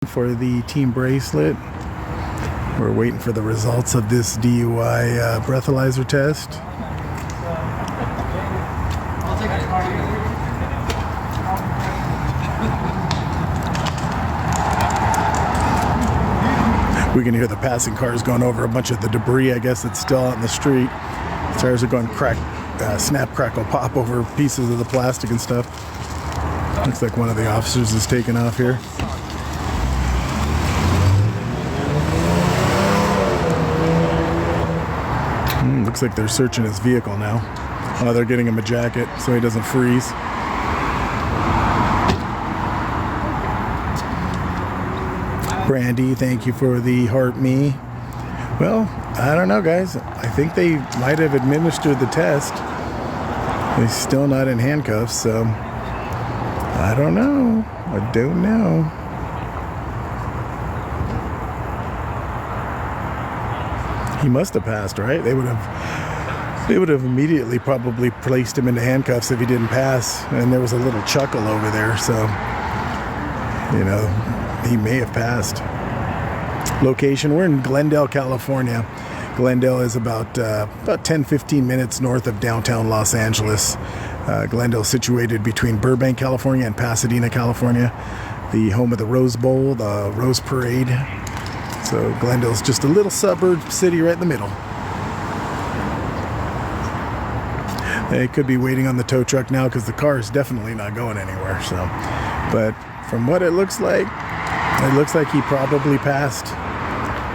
For the team bracelet. We're waiting for the results of this DUI breathalyzer test. We can hear the passing cars going over a bunch of the debris, I guess, that's still out in the street. Tires are going snap, crackle, pop over pieces of the plastic and stuff. Looks like one of the officers is taking off here. Looks like they're searching his vehicle now. Oh, they're getting him a jacket so he doesn't freeze. Brandy, thank you for the heart me. Well, I don't know, guys. I think they might have administered the test. He's still not in handcuffs, so I don't know. I don't know. He must have passed, right? They would have immediately probably placed him into handcuffs if he didn't pass. And there was a little chuckle over there, so you know, he may have passed. Location, we're in Glendale, California. Glendale is about 10-15 minutes north of downtown Los Angeles. Glendale is situated between Burbank, California and Pasadena, California, the home of the Rose Bowl, the Rose Parade. So Glendale's just a little suburb city right in the middle. They could be waiting on the tow truck now because the car is definitely not going anywhere. So, but from what it looks like he probably passed.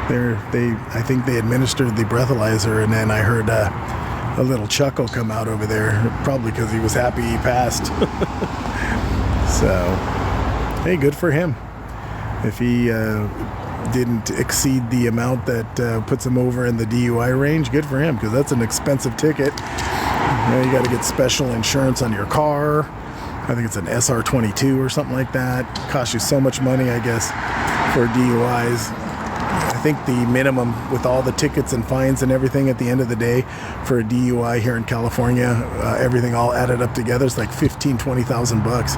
I think they administered the breathalyzer, and then I heard a little chuckle come out over there, probably because he was happy he passed. So, hey, good for him. If he didn't exceed the amount that puts him over in the DUI range, good for him, because that's an expensive ticket. You got to get special insurance on your car. I think it's an SR22 or something like that. It costs you so much money, I guess, for DUIs. I think the minimum with all the tickets and fines and everything at the end of the day for a DUI here in California, everything all added up together, is like $15,000-$20,000.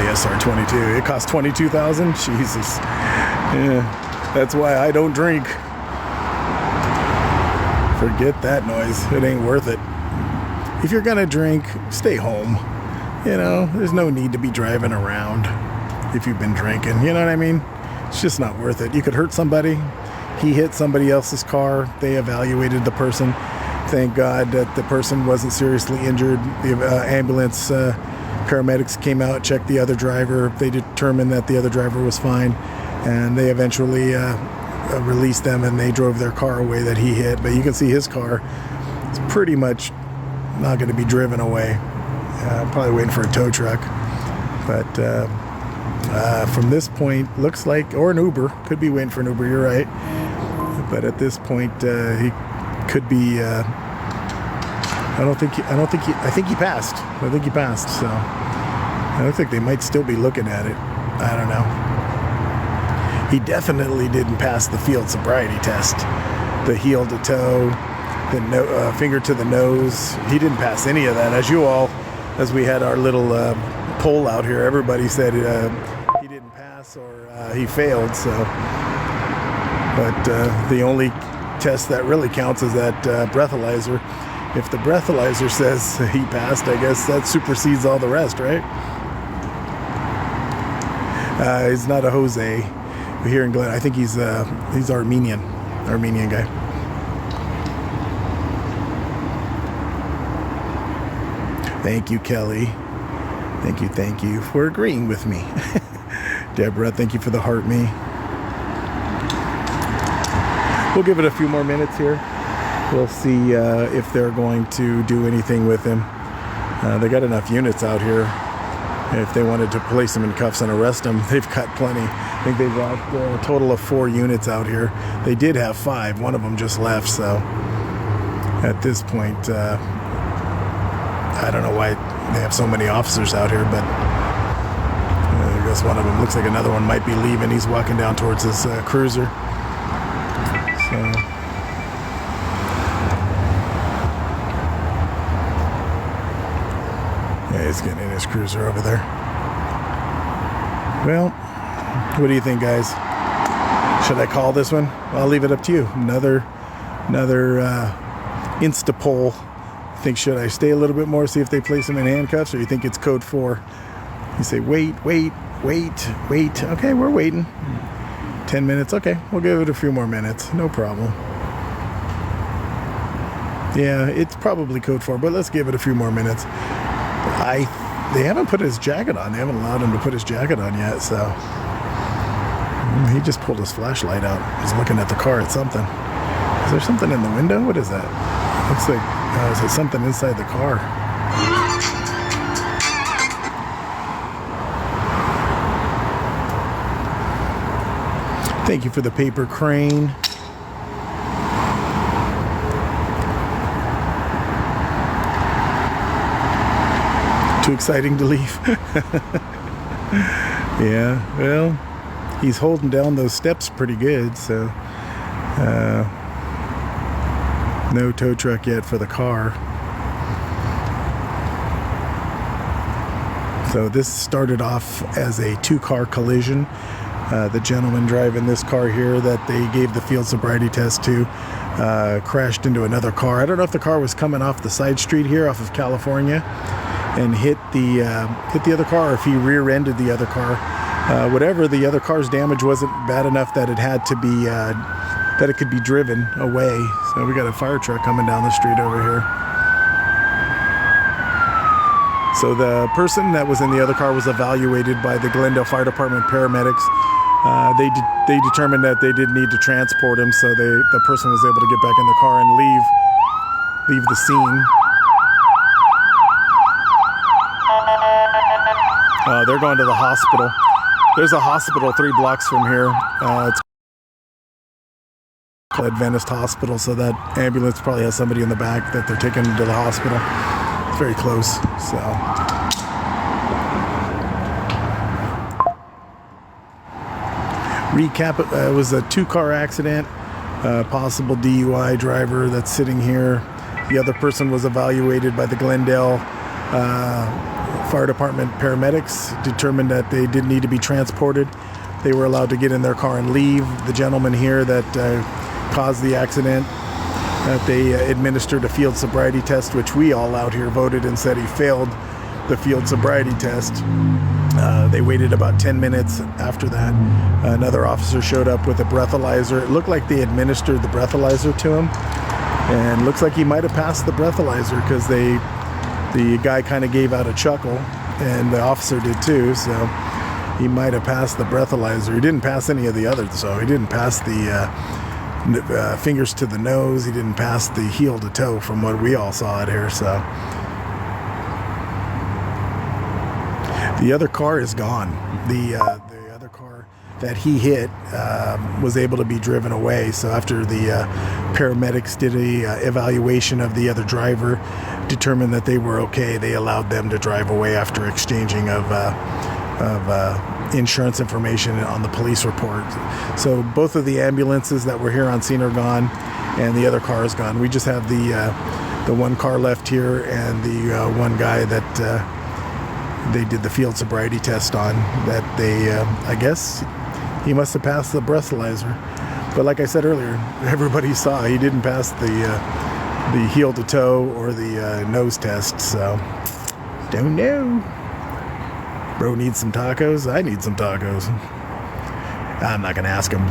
SR22. It costs $22,000. Jesus. Yeah, that's why I don't drink. Forget that noise. It ain't worth it. If you're gonna drink, stay home. You know, there's no need to be driving around if you've been drinking. You know what I mean? It's just not worth it. You could hurt somebody. He hit somebody else's car. They evaluated the person. Thank God that the person wasn't seriously injured. The ambulance paramedics came out, checked the other driver. They determined that the other driver was fine, and they eventually released them, and they drove their car away that he hit. But you can see his car is pretty much not going to be driven away. Probably waiting for a tow truck. But from this point, looks like, or an Uber, could be waiting for an Uber. You're right. But at this point, he could be. I think he passed. I think he passed. So I don't think they might still be looking at it. I don't know. He definitely didn't pass the field sobriety test. The heel to toe, the finger to the nose. He didn't pass any of that. As we had our little poll out here, everybody said he didn't pass or he failed. So, but the only test that really counts is that breathalyzer. If the breathalyzer says he passed, I guess that supersedes all the rest, right? He's not a Jose here in Glen. I think he's Armenian guy. Thank you, Kelly. Thank you for agreeing with me. Deborah, thank you for the heart me. We'll give it a few more minutes here. We'll see if they're going to do anything with him. They got enough units out here. If they wanted to place him in cuffs and arrest him, they've got plenty. I think they've got a total of 4 units out here. They did have 5. One of them just left. So at this point, I don't know why they have so many officers out here, but I guess one of them looks like another one might be leaving. He's walking down towards his cruiser. So Yeah, he's getting in his cruiser over there. Well, what do you think, guys? Should I call this one? I'll leave it up to you. Another Insta poll. Think, should I stay a little bit more, see if they place him in handcuffs, or you think it's code 4? You say, wait. Okay, we're waiting. 10 minutes. Okay, we'll give it a few more minutes. No problem. Yeah, it's probably code 4, but let's give it a few more minutes. They haven't put his jacket on. They haven't allowed him to put his jacket on yet, so he just pulled his flashlight out. He's looking at the car at something. Is there something in the window? What is that? Looks like is it something inside the car? Thank you for the paper crane. Too exciting to leave. Yeah, well, he's holding down those steps pretty good, so no tow truck yet for the car. So this started off as a 2-car collision. The gentleman driving this car here that they gave the field sobriety test to crashed into another car. I don't know if the car was coming off the side street here off of California and hit the other car, or if he rear-ended the other car. Whatever, the other car's damage wasn't bad enough that it had to be that it could be driven away. So we got a fire truck coming down the street over here. So the person that was in the other car was evaluated by the Glendale Fire Department paramedics. They determined that they did need to transport him, so the person was able to get back in the car and leave the scene. They're going to the hospital. There's a hospital 3 blocks from here. It's called Adventist Hospital, so that ambulance probably has somebody in the back that they're taking to the hospital. It's very close, so. Recap, it was a 2-car accident, possible DUI driver that's sitting here. The other person was evaluated by the Glendale Fire Department paramedics, determined that they didn't need to be transported. They were allowed to get in their car and leave. The gentleman here that caused the accident, that they administered a field sobriety test, which we all out here voted and said he failed the field sobriety test. They waited about 10 minutes after that. Another officer showed up with a breathalyzer. It looked like they administered the breathalyzer to him, and looks like he might have passed the breathalyzer because the guy kind of gave out a chuckle, and the officer did too, so he might have passed the breathalyzer. He didn't pass any of the others, so he didn't pass the fingers to the nose. He didn't pass the heel to toe from what we all saw out here, so. The other car is gone. The other car that he hit was able to be driven away. So after the paramedics did a evaluation of the other driver, determined that they were okay, they allowed them to drive away after exchanging of insurance information on the police report. So both of the ambulances that were here on scene are gone, and the other car is gone. We just have the one car left here, and the one guy that they did the field sobriety test on, that they, I guess, he must have passed the breathalyzer. But like I said earlier, everybody saw he didn't pass the heel to toe or the nose test, so don't know. Bro needs some tacos. I need some tacos. I'm not gonna ask him.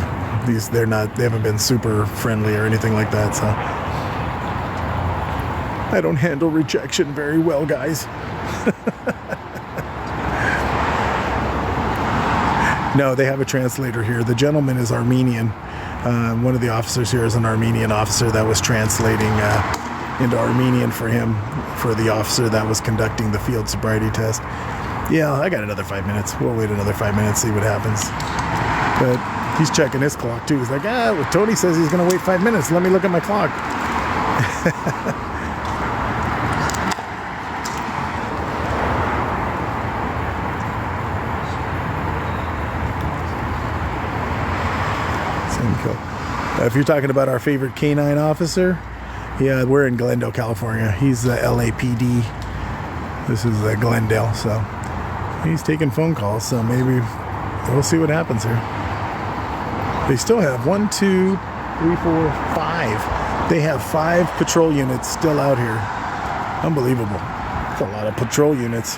They haven't been super friendly or anything like that, so I don't handle rejection very well, guys. No, they have a translator here. The gentleman is Armenian. One of the officers here is an Armenian officer that was translating into Armenian for him, for the officer that was conducting the field sobriety test. Yeah, I got another 5 minutes. We'll wait another 5 minutes, see what happens. But he's checking his clock too. He's like, well, Tony says he's going to wait 5 minutes. Let me look at my clock. If you're talking about our favorite canine officer, yeah, we're in Glendale, California. He's the LAPD. This is Glendale, so he's taking phone calls. So maybe we'll see what happens here. They still have 1, 2, 3, 4, 5. They have 5 patrol units still out here. Unbelievable. That's a lot of patrol units.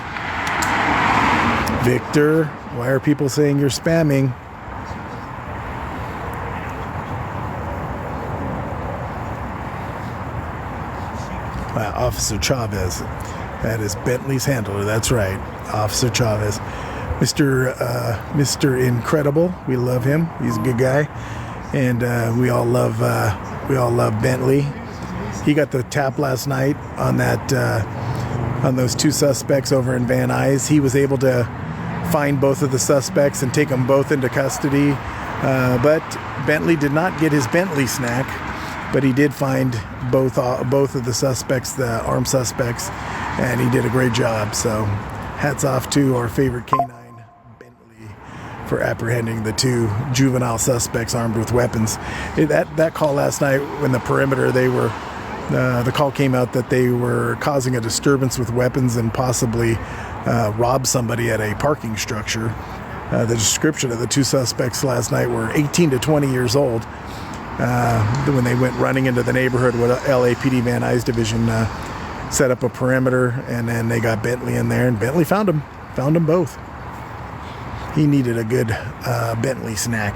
Victor, why are people saying you're spamming? Officer Chavez. That is Bentley's handler. That's right. Officer Chavez. Mr. Incredible. We love him. He's a good guy. And we all love Bentley. He got the tap last night on that on those 2 suspects over in Van Nuys. He was able to find both of the suspects and take them both into custody. But Bentley did not get his Bentley snack. But he did find both of the suspects, the armed suspects, and he did a great job. So hats off to our favorite canine, Bentley, for apprehending the 2 juvenile suspects armed with weapons. That call last night when the perimeter, the call came out that they were causing a disturbance with weapons and possibly rob somebody at a parking structure. The description of the 2 suspects last night were 18 to 20 years old. When they went running into the neighborhood with LAPD Van Nuys Division set up a perimeter, and then they got Bentley in there, and Bentley found them both. He needed a good Bentley snack.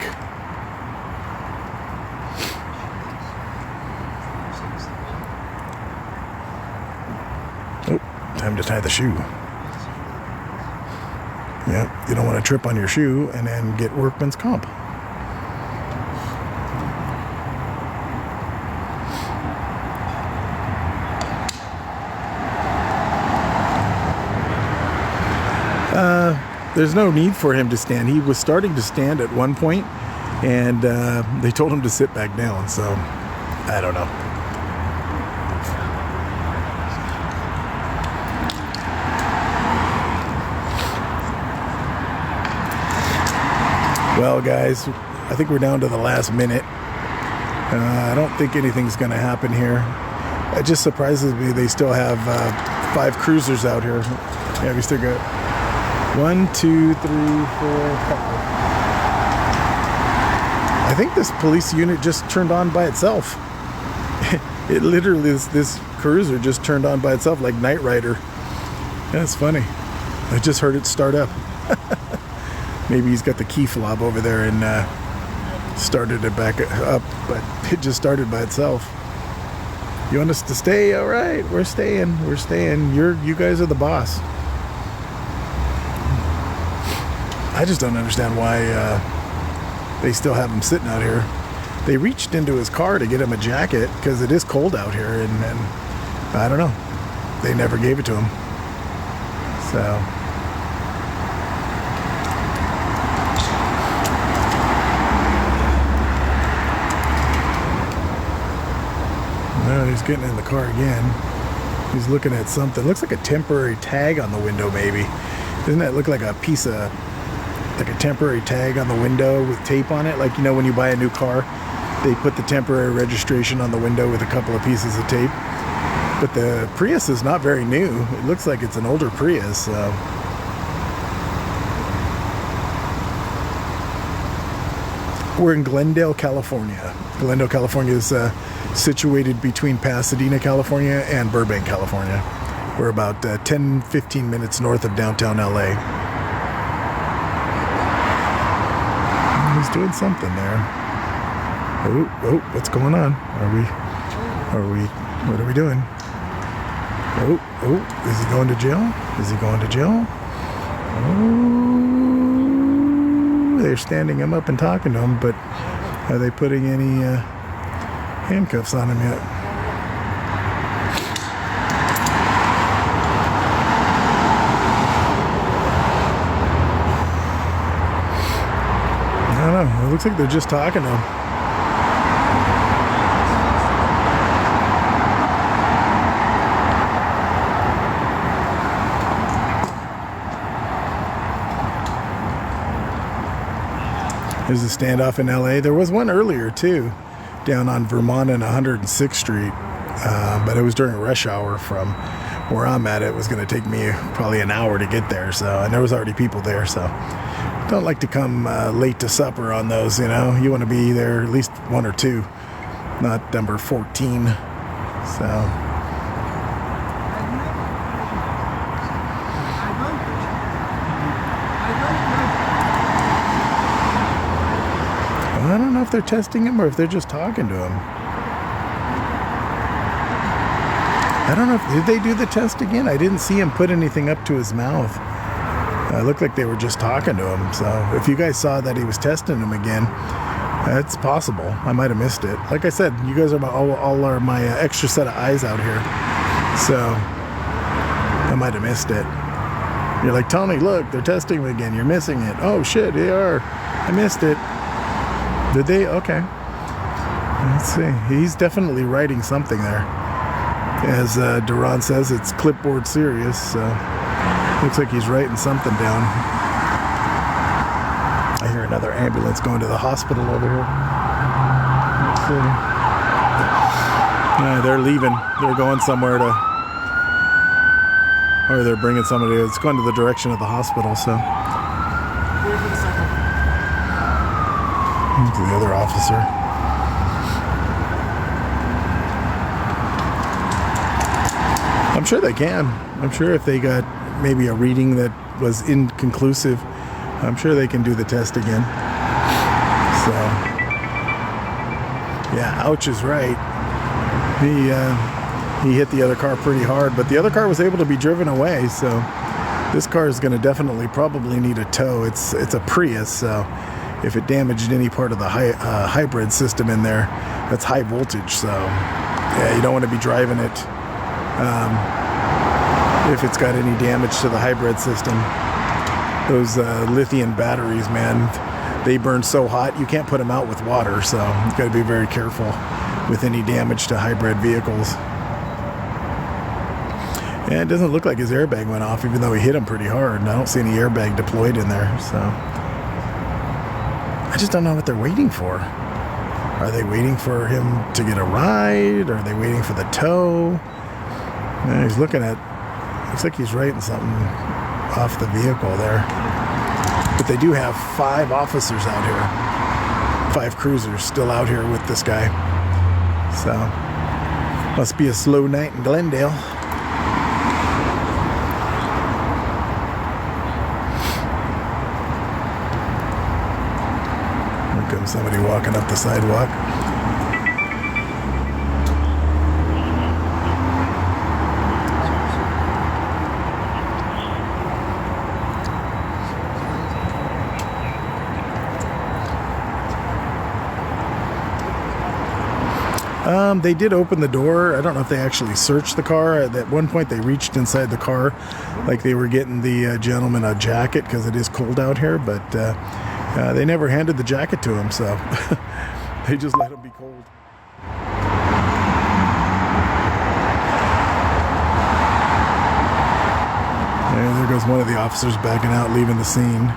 Oh, time to tie the shoe. Yep, you don't want to trip on your shoe and then get workman's comp. There's no need for him to stand. He was starting to stand at one point, and they told him to sit back down, so I don't know. Well, guys, I think we're down to the last minute. I don't think anything's going to happen here. It just surprises me they still have 5 cruisers out here. Yeah, we still got 1, 2, 3, 4, 5. I think this police unit just turned on by itself. It literally, this cruiser just turned on by itself like Knight Rider. That's funny. I just heard it start up. Maybe he's got the key fob over there and started it back up, but it just started by itself. You want us to stay? All right, we're staying. We're staying. You guys are the boss. I just don't understand why they still have him sitting out here. They reached into his car to get him a jacket because it is cold out here, and I don't know. They never gave it to him. So. No, he's getting in the car again. He's looking at something. Looks like a temporary tag on the window, maybe. Doesn't that look like a piece of, like a temporary tag on the window with tape on it? Like, you know, when you buy a new car, they put the temporary registration on the window with a couple of pieces of tape. But the Prius is not very new. It looks like it's an older Prius. We're in Glendale, California. Glendale, California is situated between Pasadena, California and Burbank, California. We're about 10-15 minutes north of downtown LA. He's doing something there. Oh, what's going on? What are we doing? Oh, is he going to jail? Is he going to jail? Oh, they're standing him up and talking to him, but are they putting any handcuffs on him yet? I don't know. It looks like they're just talking to him. There's a standoff in LA. There was one earlier too, down on Vermont and 106th Street, but it was during rush hour from where I'm at, it was going to take me probably an hour to get there. So, and there was already people there. So, don't like to come late to supper on those. You know, you want to be there at least 1 or 2, not number 14. So. I don't know if they're testing him or if they're just talking to him. I don't know. Did they do the test again? I didn't see him put anything up to his mouth. It looked like they were just talking to him. So if you guys saw that he was testing him again, it's possible. I might have missed it. Like I said, you guys are all are my extra set of eyes out here. So I might have missed it. You're like, Tony, look, they're testing him again. You're missing it. Oh, shit, they are. I missed it. Did they? Okay. Let's see. He's definitely writing something there. As Duran says, it's clipboard serious, so looks like he's writing something down. I hear another ambulance going to the hospital over here. Let's see. Yeah, they're leaving. They're going somewhere to... Or they're bringing somebody. It's going to the direction of the hospital, so... To the other officer. I'm sure they can. I'm sure if they got maybe a reading that was inconclusive, I'm sure they can do the test again. So, yeah, ouch is right. He hit the other car pretty hard, but the other car was able to be driven away. So this car is going to definitely probably need a tow. It's a Prius, so if it damaged any part of the hybrid system in there, that's high voltage. So yeah, you don't want to be driving it if it's got any damage to the hybrid system. Those lithium batteries, man, they burn so hot you can't put them out with water. So you've got to be very careful with any damage to hybrid vehicles. And it doesn't look like his airbag went off, even though he hit him pretty hard. And I don't see any airbag deployed in there. So I just don't know what they're waiting for. Are they waiting for him to get a ride? Are they waiting for the tow? Man, he's looking at, looks like he's writing something off the vehicle there. But they do have 5 officers out here. 5 cruisers still out here with this guy. So, must be a slow night in Glendale. Here comes somebody walking up the sidewalk. They did open the door. I don't know if they actually searched the car. At one point they reached inside the car like they were getting the gentleman a jacket because it is cold out here, but they never handed the jacket to him, so they just let him be cold. And there goes one of the officers backing out, leaving the scene.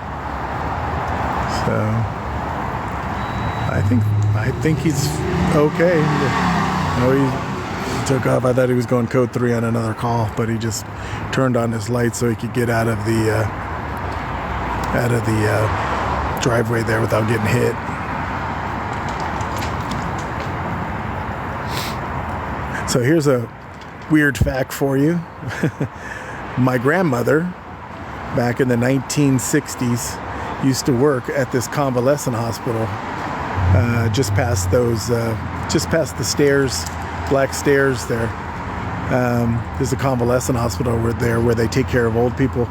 So I think he's okay. No, he took off. I thought he was going code 3 on another call, but he just turned on his lights so he could get out of the driveway there without getting hit. So here's a weird fact for you. My grandmother, back in the 1960s, used to work at this convalescent hospital just past the stairs, black stairs there. There's a convalescent hospital over there where they take care of old people.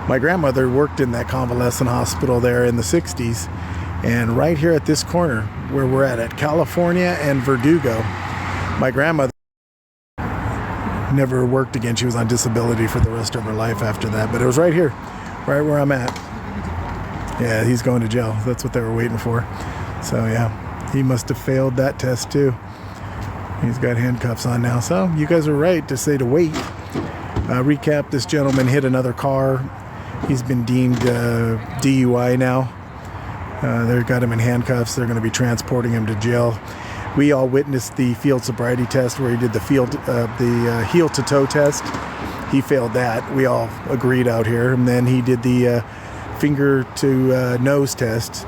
My grandmother worked in that convalescent hospital there in the 60s. And right here at this corner where we're at California and Verdugo, my grandmother never worked again. She was on disability for the rest of her life after that. But it was right here, right where I'm at. Yeah, he's going to jail. That's what they were waiting for. So yeah, he must have failed that test too. He's got handcuffs on now. So you guys are right to say to wait. Recap, this gentleman hit another car. He's been deemed DUI now. They've got him in handcuffs. They're going to be transporting him to jail. We all witnessed the field sobriety test where he did the heel to toe test. he failed that. We all agreed out here. And then he did the finger to nose test,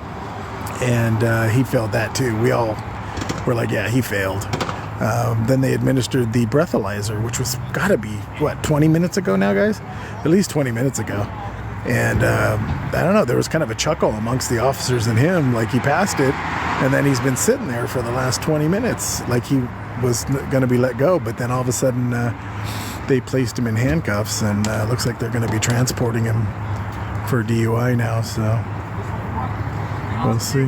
and he failed that too. We all were like, yeah, he failed. Then they administered the breathalyzer, which was gotta be, what, 20 minutes ago now, guys? At least 20 minutes ago. And I don't know, there was kind of a chuckle amongst the officers and him, like he passed it, and then he's been sitting there for the last 20 minutes, like he was going to be let go. But then all of a sudden, they placed him in handcuffs, and looks like they're going to be transporting him for DUI now, so we'll see.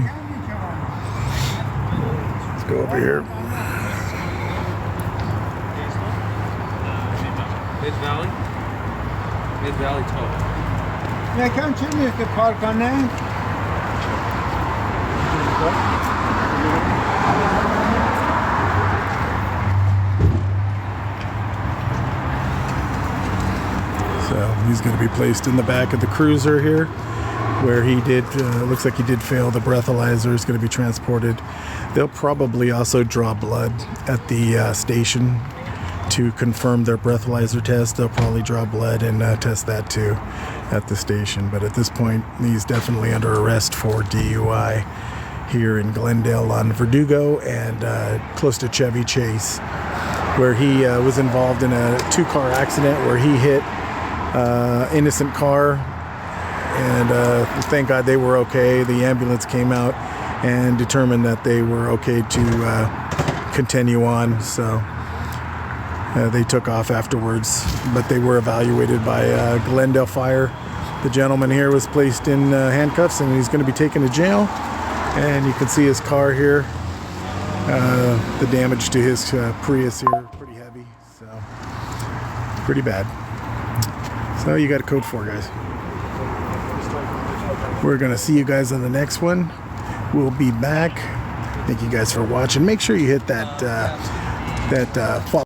Let's go over here. Mid Valley Toll. Yeah, can't you can park on there? So he's going to be placed in the back of the cruiser here, where he did, looks like he did fail the breathalyzer. He's going to be transported. They'll probably also draw blood at the station to confirm their breathalyzer test. They'll probably draw blood and test that too at the station. But at this point, he's definitely under arrest for DUI here in Glendale on Verdugo and close to Chevy Chase, where he was involved in a two-car accident where he hit innocent car, and thank God they were okay. The ambulance came out and determined that they were okay to continue on, so they took off afterwards, but they were evaluated by Glendale Fire. The gentleman here was placed in handcuffs, and he's going to be taken to jail. And you can see his car here. The damage to his Prius here, pretty heavy, so pretty bad. So you got a code 4, guys. We're going to see you guys on the next one. We'll be back. Thank you guys for watching. Make sure you hit that follow